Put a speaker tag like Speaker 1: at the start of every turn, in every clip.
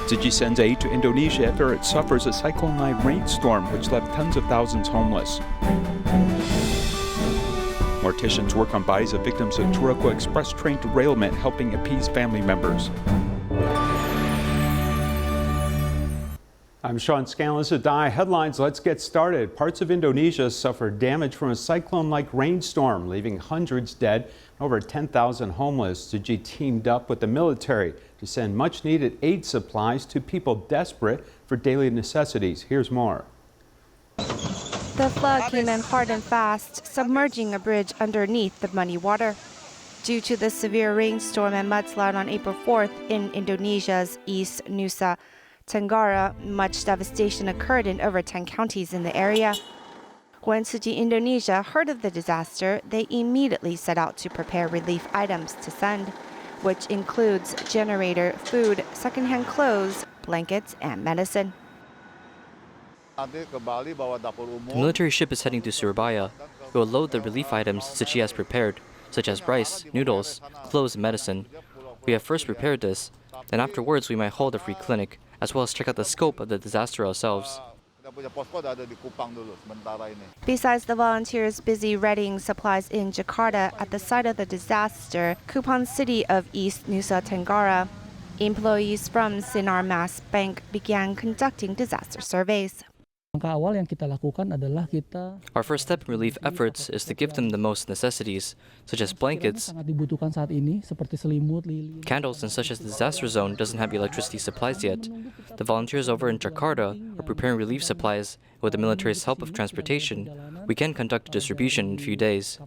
Speaker 1: Tzu Chi sends aid to Indonesia after it suffers a cyclone-like rainstorm which left tens of thousands homeless. Morticians work on bodies of victims of Turku Express train derailment, helping appease family members. I'm Sean Scanlon at DI Headlines. Let's get started. Parts of Indonesia suffered damage from a cyclone-like rainstorm, leaving hundreds dead and over 10,000 homeless. Tzu Chi teamed up with the military to send much-needed aid supplies to people desperate for daily necessities. Here's more.
Speaker 2: The flood came in hard and fast, submerging a bridge underneath the muddy water. Due to the severe rainstorm and mudslide on April 4th in Indonesia's East Nusa Tenggara, much devastation occurred in over 10 counties in the area. When Tzu Chi Indonesia heard of the disaster, they immediately set out to prepare relief items to send, which includes generator, food, secondhand clothes, blankets, and medicine.
Speaker 3: The military ship is heading to Surabaya. It will load the relief items Tzu Chi has prepared, such as rice, noodles, clothes, and medicine. We have first prepared this, then afterwards we might hold a free clinic, as well as check out the scope of the disaster ourselves.
Speaker 2: Besides the volunteers busy readying supplies in Jakarta at the site of the disaster, Kupang city of East Nusa Tenggara, employees from Sinar Mas Bank began conducting disaster surveys.
Speaker 3: Our first step in relief efforts is to give them the most necessities, such as blankets, candles, and such as the disaster zone doesn't have electricity supplies yet. The volunteers over in Jakarta are preparing relief supplies. With the military's help of transportation, we can conduct a distribution in a few days.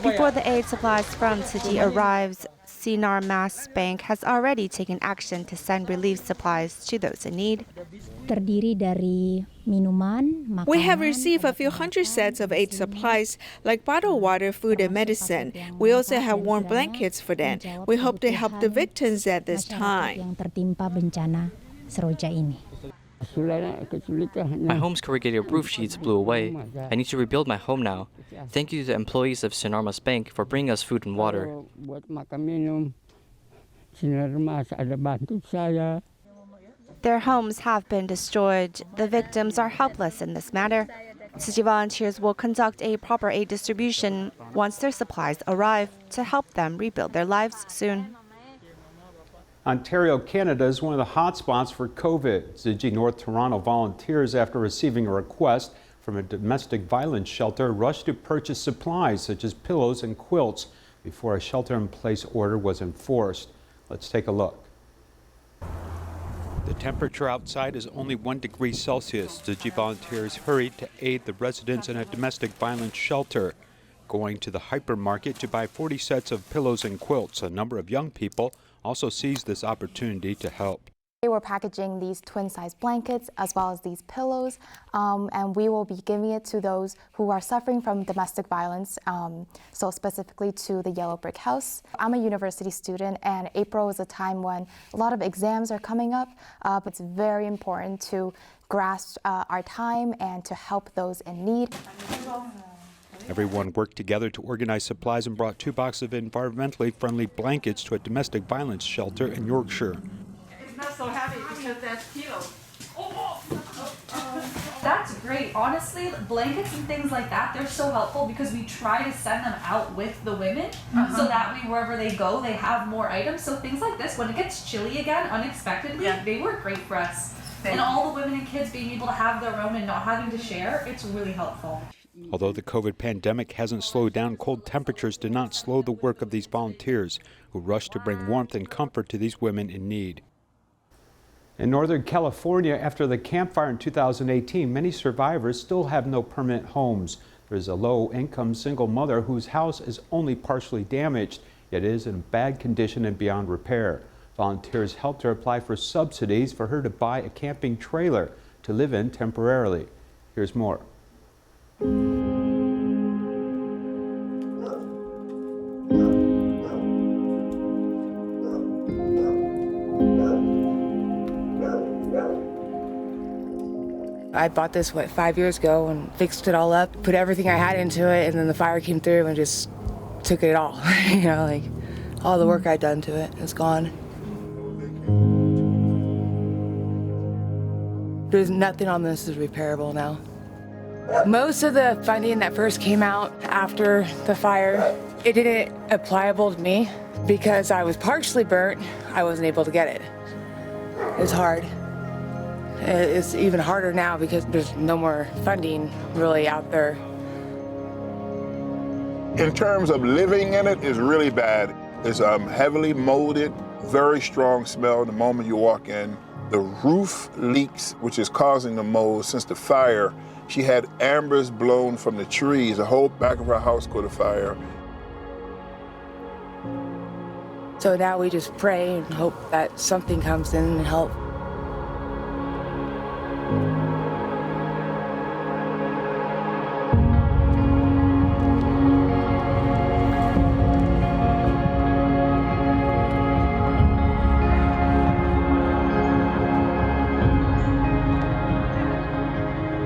Speaker 2: Before the aid supplies from Tzu Chi arrives, Sinar Mas Bank has already taken action to send relief supplies to those in need.
Speaker 4: We have received a few hundred sets of aid supplies, like bottled water, food, and medicine. We also have warm blankets for them. We hope to help the victims at this time.
Speaker 3: My home's corrugated roof sheets blew away. I need to rebuild my home now. Thank you to the employees of Sinar Mas Bank for bringing us food and water.
Speaker 2: Their homes have been destroyed. The victims are helpless in this matter. Tzu Chi volunteers will conduct a proper aid distribution once their supplies arrive to help them rebuild their lives soon.
Speaker 1: Ontario, Canada is one of the hotspots for COVID. Tzu Chi North Toronto volunteers, after receiving a request from a domestic violence shelter, rushed to purchase supplies such as pillows and quilts before a shelter-in-place order was enforced. Let's take a look. The temperature outside is only 1 degree Celsius. Tzu Chi volunteers hurried to aid the residents in a domestic violence shelter, going to the hypermarket to buy 40 sets of pillows and quilts. A number of young people also seized this opportunity to help.
Speaker 5: They were packaging these twin-size blankets as well as these pillows, and we will be giving it to those who are suffering from domestic violence, so specifically to the Yellow Brick House. I'm a university student, and April is a time when a lot of exams are coming up, but it's very important to grasp our time and to help those in need.
Speaker 1: Everyone worked together to organize supplies and brought 2 boxes of environmentally friendly blankets to a domestic violence shelter in Yorkshire.
Speaker 6: It's not so heavy because that's pillows. That's great. Honestly, blankets and things like that, they're so helpful because we try to send them out with the women so that way wherever they go, they have more items. So things like this, when it gets chilly again, unexpectedly, they work great for us. And all the women and kids being able to have their own and not having to share, it's really helpful.
Speaker 1: Although the COVID pandemic hasn't slowed down, cold temperatures did not slow the work of these volunteers who rushed to bring warmth and comfort to these women in need. In Northern California, after the Camp Fire in 2018, many survivors still have no permanent homes. There's a low-income single mother whose house is only partially damaged, yet is in bad condition and beyond repair. Volunteers helped her apply for subsidies for her to buy a camping trailer to live in temporarily. Here's more.
Speaker 7: I bought this, 5 years ago and fixed it all up, put everything I had into it, and then the fire came through and just took it all. Like all the work I'd done to it is gone. There's nothing on this is repairable now. Most of the funding that first came out after the fire, it didn't applicable to me because I was partially burnt. I wasn't able to get it. It was hard. It's even harder now because there's no more funding really out there.
Speaker 8: In terms of living in it, it's really bad. It's heavily molded, very strong smell the moment you walk in. The roof leaks, which is causing the mold since the fire. She had embers blown from the trees. The whole back of her house caught fire.
Speaker 7: So now we just pray and hope that something comes in and help.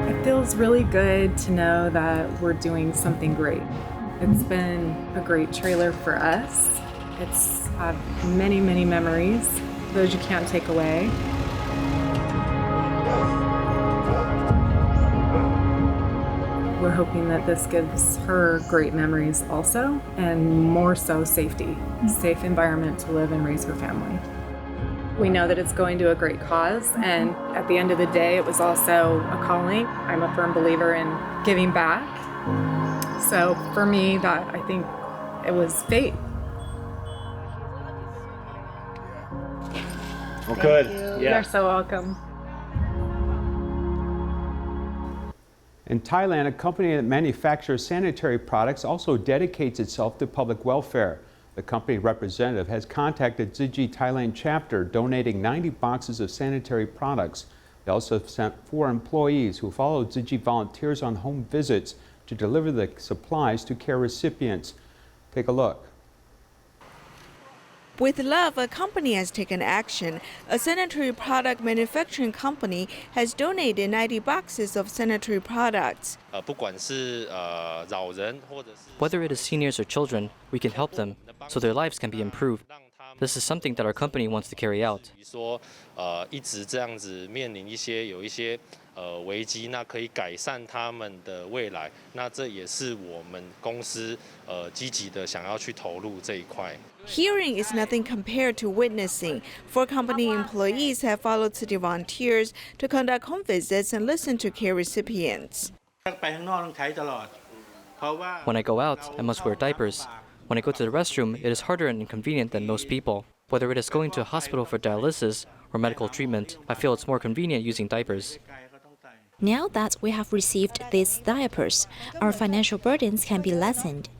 Speaker 9: It feels really good to know that we're doing something great. It's been a great trailer for us. It's had many, many memories, those you can't take away. We're hoping that this gives her great memories also, and more so safety, a safe environment to live and raise her family. We know that it's going to a great cause, and at the end of the day, it was also a calling. I'm a firm believer in giving back. So for me, that I think it was fate.
Speaker 1: Well, good.
Speaker 9: You're so welcome.
Speaker 1: In Thailand, a company that manufactures sanitary products also dedicates itself to public welfare. The company representative has contacted Tzu Chi Thailand chapter, donating 90 boxes of sanitary products. They also sent 4 employees who followed Tzu Chi volunteers on home visits to deliver the supplies to care recipients. Take a look.
Speaker 4: With love, a company has taken action. A sanitary product manufacturing company has donated 90 boxes of sanitary products.
Speaker 3: Whether it is seniors or children, we can help them so their lives can be improved. This is something that our company wants to carry out.
Speaker 4: Hearing is nothing compared to witnessing. 4 company employees have followed Tzu Chi volunteers to conduct home visits and listen to care recipients.
Speaker 3: When I go out, I must wear diapers. When I go to the restroom, it is harder and inconvenient than most people. Whether it is going to a hospital for dialysis or medical treatment, I feel it's more convenient using diapers.
Speaker 10: Now that we have received these diapers, our financial burdens can be lessened.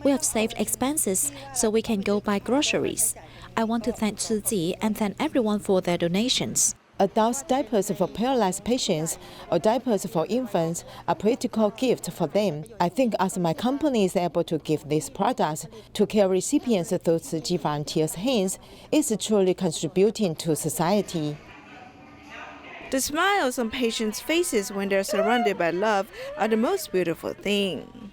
Speaker 10: We have saved expenses so we can go buy groceries. I want to thank Tzu Chi and thank everyone for their donations.
Speaker 11: Adults' diapers for paralyzed patients or diapers for infants are a critical gift for them. I think as my company is able to give these products to care recipients through Tzu Chi volunteers' hands, it's truly contributing to society.
Speaker 4: The smiles on patients' faces when they're surrounded by love are the most beautiful thing.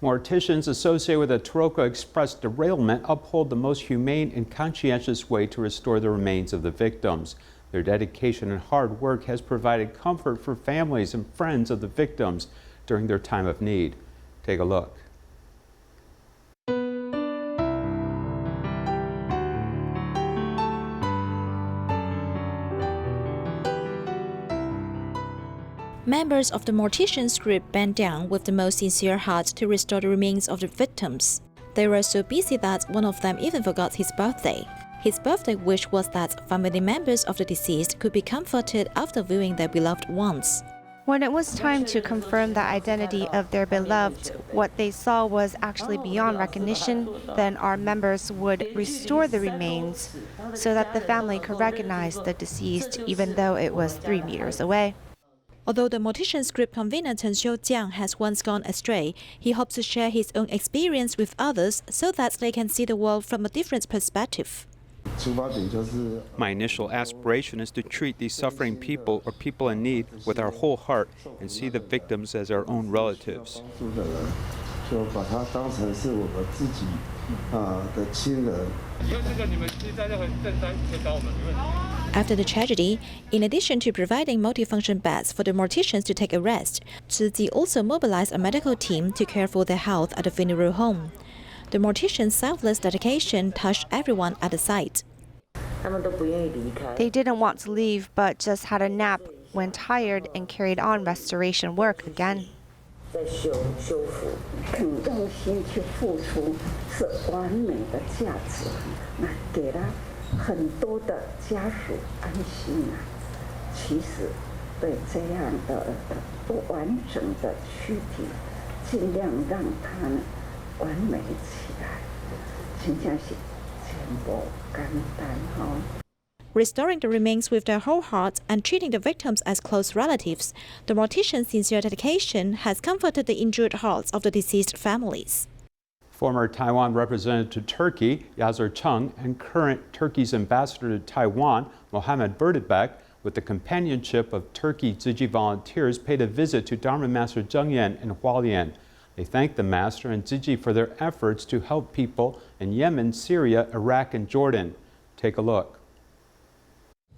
Speaker 1: Morticians associated with the Taroko Express derailment uphold the most humane and conscientious way to restore the remains of the victims. Their dedication and hard work has provided comfort for families and friends of the victims during their time of need. Take a look.
Speaker 10: Members of the morticians group bent down with the most sincere heart to restore the remains of the victims. They were so busy that one of them even forgot his birthday. His birthday wish was that family members of the deceased could be comforted after viewing their beloved ones.
Speaker 2: When it was time to confirm the identity of their beloved, what they saw was actually beyond recognition. Then our members would restore the remains so that the family could recognize the deceased even though it was 3 meters away.
Speaker 10: Although the morticians group convener Tzu Chi has once gone astray, he hopes to share his own experience with others so that they can see the world from a different perspective.
Speaker 1: My initial aspiration is to treat these suffering people or people in need with our whole heart and see the victims as our own relatives.
Speaker 10: After the tragedy, in addition to providing multifunction beds for the morticians to take a rest, Tzu Chi also mobilized a medical team to care for their health at the funeral home. The morticians' selfless dedication touched everyone at the site.
Speaker 2: They didn't want to leave, but just had a nap when tired and carried on restoration work again.
Speaker 10: Restoring the remains with their whole heart and treating the victims as close relatives, the morticians' sincere dedication has comforted the injured hearts of the deceased families.
Speaker 1: Former Taiwan representative to Turkey, Yazir Chung, and current Turkey's ambassador to Taiwan, Mohammed Berdebek, with the companionship of Turkey Tzu Chi volunteers, paid a visit to Dharma Master Zheng Yan in Hualien. They thanked the Master and Tzu Chi for their efforts to help people in Yemen, Syria, Iraq, and Jordan. Take a look.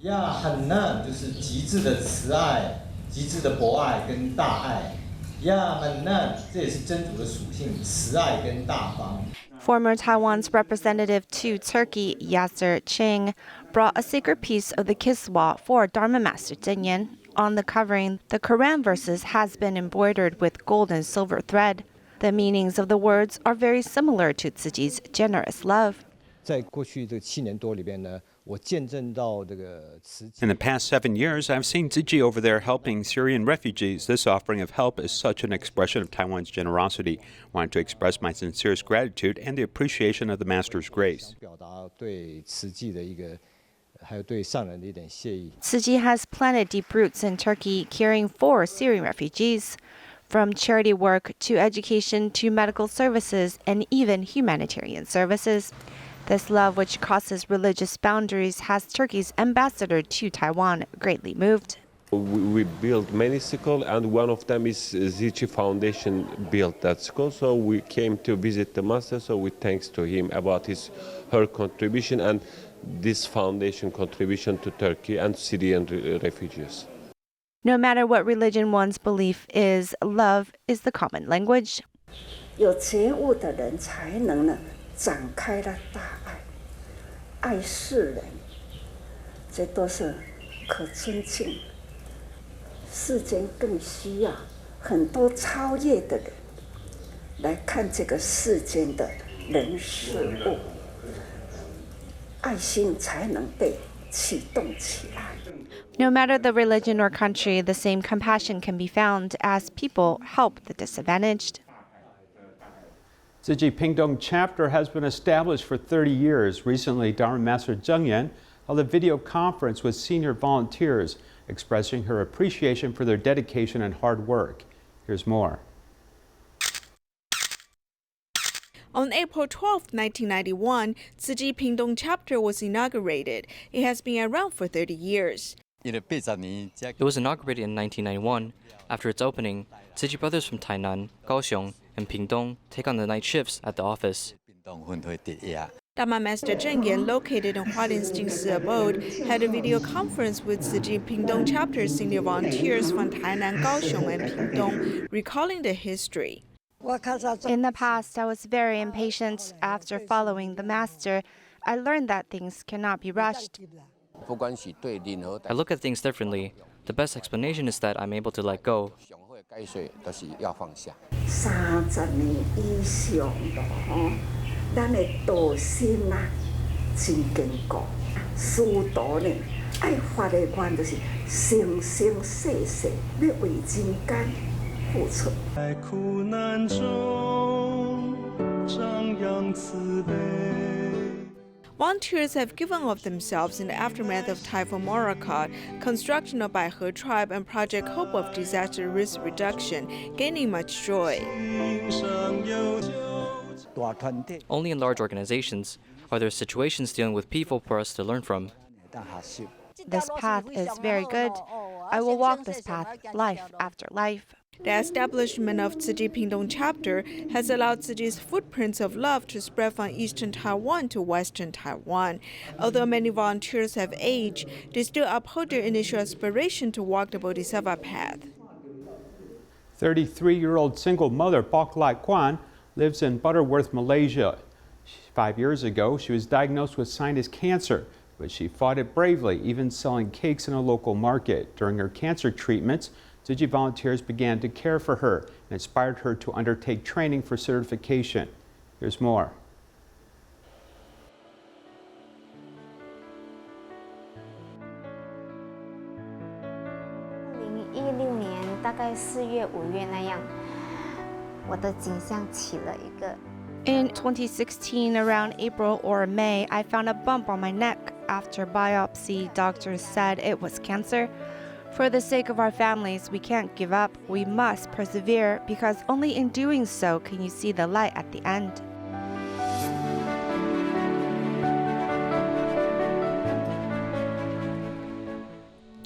Speaker 12: 很难就是极致的慈爱、极致的博爱跟大爱。很难，这也是真主的属性，慈爱跟大方。
Speaker 2: Former Taiwan's representative to Turkey, Yazir Ching, brought a sacred piece of the Kiswa for Dharma Master Zheng Yan. On the covering, the Quran verses has been embroidered with gold and silver thread. The meanings of the words are very similar to Tzu Chi's generous love.
Speaker 1: In the past 7 years, I've seen Tzu Chi over there helping Syrian refugees. This offering of help is such an expression of Taiwan's generosity. I wanted to express my sincerest gratitude and the appreciation of the Master's grace.
Speaker 2: Tzu Chi has planted deep roots in Turkey, caring for Syrian refugees. From charity work to education to medical services and even humanitarian services. This love, which crosses religious boundaries, has Turkey's ambassador to Taiwan greatly moved.
Speaker 13: We built many schools, and one of them is Tzu Chi Foundation built that school. So we came to visit the Master, so we thanks to him about her contribution and this foundation contribution to Turkey and Syrian refugees.
Speaker 2: No matter what religion one's belief is, love is the common language.
Speaker 14: 有觉悟的人才能呢展开了大爱，爱世人，这都是可尊敬。世间更需要很多超越的人来看这个世间的人事物，爱心才能被启动起来。
Speaker 2: No matter the religion or country, the same compassion can be found as people help the disadvantaged.
Speaker 1: Tzu Chi Pingdong chapter has been established for 30 years. Recently, Dharma Master Zheng Yan held a video conference with senior volunteers, expressing her appreciation for their dedication and hard work. Here's more.
Speaker 4: On April 12, 1991, Tzu Chi Pingdong chapter was inaugurated. It has been around for 30 years.
Speaker 3: It was inaugurated in 1991. After its opening, Tzu Chi brothers from Tainan, Kaohsiung, and Pingdong take on the night shifts at the office.
Speaker 4: Dharma Master Zheng Yan, located in Hualien's Jingsi abode, had a video conference with Tzu Chi Pingdong chapter senior volunteers from Tainan, Kaohsiung, and Pingdong, recalling the history.
Speaker 2: In the past, I was very impatient. After following the Master, I learned that things cannot be rushed.
Speaker 3: I look at things differently. The best explanation is that I'm able to let go.
Speaker 14: 30年以上了吼，咱的道心啊真坚固。师徒呢爱发的愿就是生生世世要为人间付出。在苦难中张扬慈悲。
Speaker 4: Volunteers have given of themselves in the aftermath of Typhoon Morakot, construction of Baihe Tribe, and Project Hope of disaster risk reduction, gaining much joy.
Speaker 3: Only in large organizations are there situations dealing with people for us to learn from.
Speaker 2: This path is very good. I will walk this path life after life.
Speaker 4: The establishment of Tzu Chi Pingdong chapter has allowed Tzu Chi's footprints of love to spread from eastern Taiwan to western Taiwan. Although many volunteers have aged, they still uphold their initial aspiration to walk the Bodhisattva path.
Speaker 1: 33-year-old single mother Bok Lai Kwan lives in Butterworth, Malaysia. 5 years ago, she was diagnosed with sinus cancer, but she fought it bravely, even selling cakes in a local market. During her cancer treatments, Tzu Chi volunteers began to care for her and inspired her to undertake training for certification. Here's more.
Speaker 2: In 2016, around April or May, I found a bump on my neck. After biopsy, doctors said it was cancer. For the sake of our families, we can't give up. We must persevere, because only in doing so can you see the light at the end.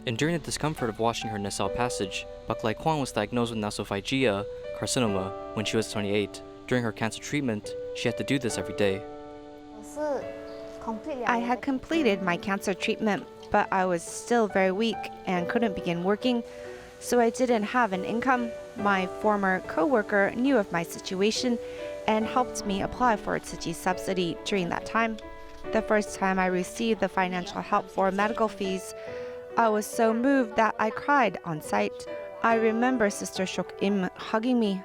Speaker 3: Enduring the discomfort of washing her nasal passage, Bok Lai Kwan was diagnosed with nasopharyngeal carcinoma when she was 28. During her cancer treatment, she had to do this every day.
Speaker 2: I had completed my cancer treatment, but I was still very weak and couldn't begin working, so I didn't have an income. My former co-worker knew of my situation and helped me apply for a Tzu Chi subsidy during that time. The first time I received the financial help for medical fees, I was so moved that I cried on site. I remember Sister Shok Im hugging me.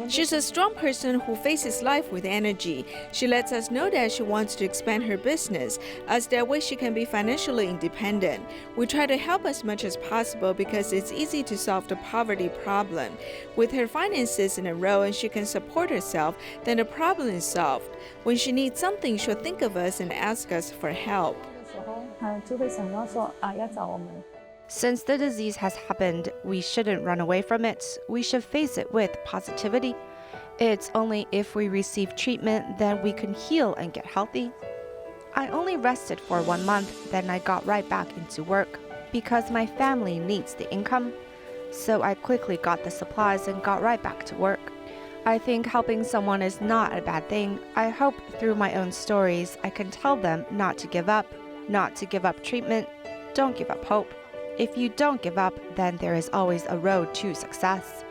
Speaker 4: She's a strong person who faces life with energy. She lets us know that she wants to expand her business, as that way she can be financially independent. We try to help as much as possible because it's easy to solve the poverty problem. With her finances in a row and she can support herself, then the problem is solved. When she needs something, she'll think of us and ask us for help.
Speaker 2: Since the disease has happened, we shouldn't run away from it. We should face it with positivity. It's only if we receive treatment that we can heal and get healthy. I only rested for 1 month, then I got right back into work because my family needs the income. So I quickly got the supplies and got right back to work. I think helping someone is not a bad thing. I hope through my own stories I can tell them not to give up treatment. Don't give up hope. If you don't give up, then there is always a road to success.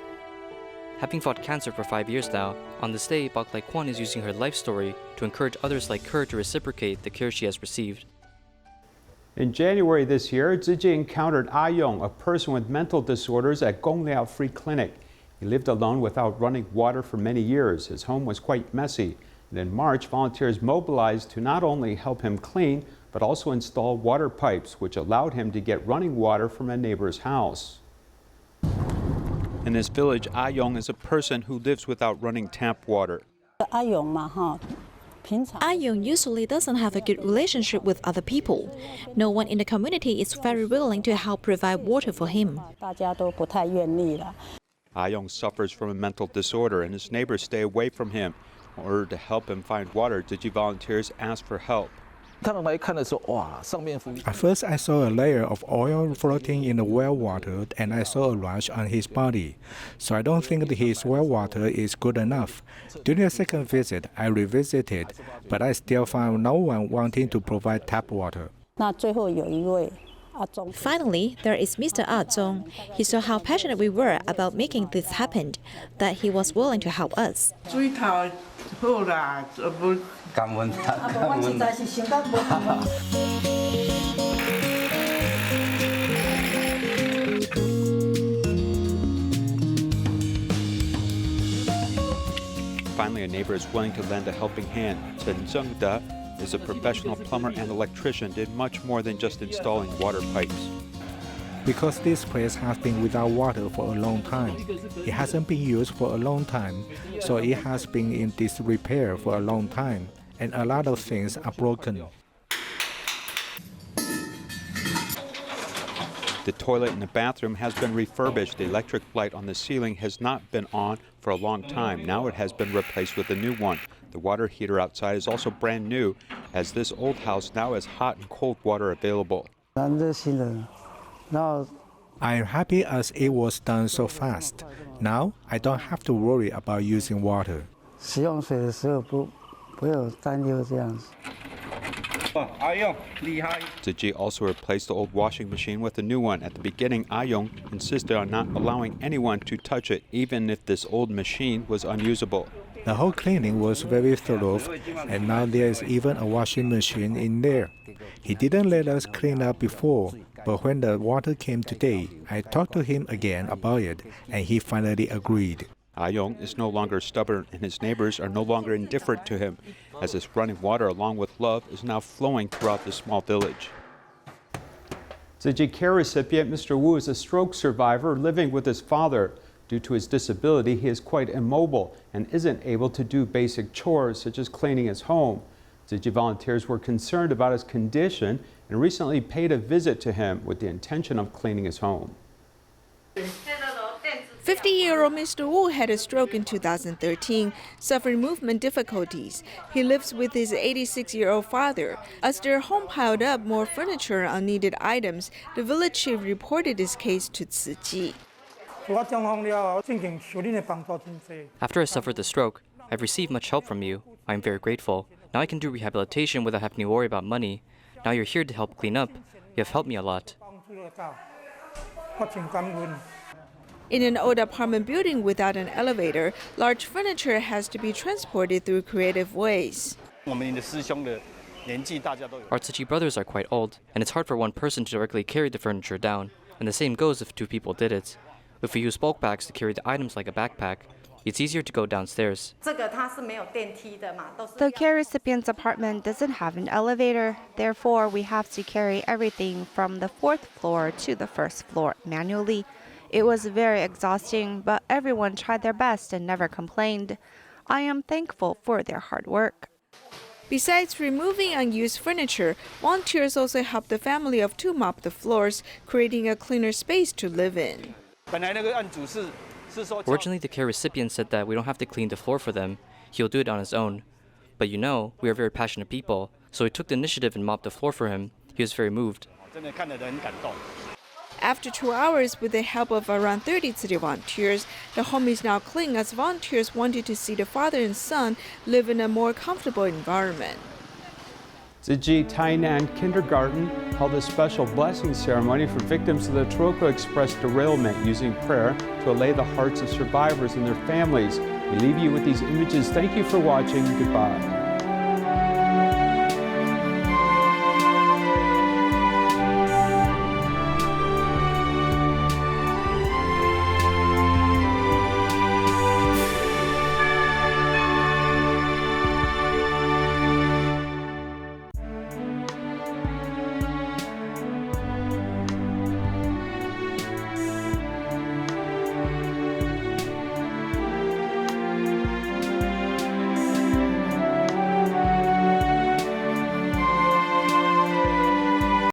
Speaker 3: Having fought cancer for 5 years now, on this day, Bok Lai Kwan is using her life story to encourage others like her to reciprocate the care she has received.
Speaker 1: In January this year, Tzu Chi encountered Ah Yong, a person with mental disorders, at Gong Liao Free Clinic. He lived alone without running water for many years. His home was quite messy. And in March, volunteers mobilized to not only help him clean, but also install water pipes, which allowed him to get running water from a neighbor's house. In this village, Ah Yong is a person who lives without running tap water.
Speaker 10: Ah Yong usually doesn't have a good relationship with other people. No one in the community is very willing to help provide water for him.
Speaker 1: Ah Yong suffers from a mental disorder and his neighbors stay away from him. In order to help him find water, Tzu Chi volunteers ask for help.
Speaker 15: At first, I saw a layer of oil floating in the well water, and I saw a rash on his body. So I don't think that his well water is good enough. During the second visit, I revisited, but I still found no one wanting to provide tap water.
Speaker 10: Finally, there is Mr. Ah Zong. He saw how passionate we were about making this happen, that he was willing to help us.
Speaker 1: Finally, a neighbor is willing to lend a helping hand. Chen Zhengde is a professional plumber and electrician, did much more than just installing water pipes.
Speaker 15: Because this place has been without water for a long time. It hasn't been used for a long time, so it has been in disrepair for a long time, and a lot of things are broken.
Speaker 1: The toilet in the bathroom has been refurbished. The electric light on the ceiling has not been on for a long time. Now it has been replaced with a new one. The water heater outside is also brand new, as this old house now has hot and cold water available.
Speaker 15: I am happy as it was done so fast. Now I don't have to worry about using water.
Speaker 1: Tzu Chi also replaced the old washing machine with a new one. At the beginning, Ayong insisted on not allowing anyone to touch it, even if this old machine was unusable.
Speaker 15: The whole cleaning was very thorough, and now there is even a washing machine in there. He didn't let us clean up before, but when the water came today, I talked to him again about it, and he finally agreed.
Speaker 1: Ayong is no longer stubborn, and his neighbors are no longer indifferent to him, as this running water, along with love, is now flowing throughout the small village. Tzu Chi care recipient Mr. Wu is a stroke survivor living with his father. Due to his disability, he is quite immobile and isn't able to do basic chores such as cleaning his home. Tzu Chi volunteers were concerned about his condition and recently paid a visit to him with the intention of cleaning his home.
Speaker 4: 50-year-old Mr. Wu had a stroke in 2013, suffering movement difficulties. He lives with his 86-year-old father. As their home piled up more furniture and unneeded items, the village chief reported his case to Tzu Chi.
Speaker 3: After I suffered the stroke, I've received much help from you. I am very grateful. Now I can do rehabilitation without having to worry about money. Now you're here to help clean up. You have helped me a lot.
Speaker 4: In an old apartment building without an elevator, large furniture has to be transported through creative ways.
Speaker 3: Our Tzu Chi brothers are quite old, and it's hard for one person to directly carry the furniture down, and the same goes if two people did it. If we use bulk bags to carry the items like a backpack, it's easier to go downstairs.
Speaker 2: The care recipient's apartment doesn't have an elevator, therefore we have to carry everything from the 4th floor to the 1st floor manually. It was very exhausting, but everyone tried their best and never complained. I am thankful for their hard work.
Speaker 4: Besides removing unused furniture, volunteers also helped the family of 2 mop the floors, creating a cleaner space to live in.
Speaker 3: Originally, the care recipient said that we don't have to clean the floor for them. He'll do it on his own. But you know, we are very passionate people, so we took the initiative and mopped the floor for him. He was very moved.
Speaker 4: After 2 hours, with the help of around 30 Tzu Chi volunteers, the home is now clean as volunteers wanted to see the father and son live in a more comfortable environment.
Speaker 1: Tzu Chi Tainan Kindergarten held a special blessing ceremony for victims of the Troco Express derailment using prayer to allay the hearts of survivors and their families. We leave you with these images. Thank you for watching. Goodbye.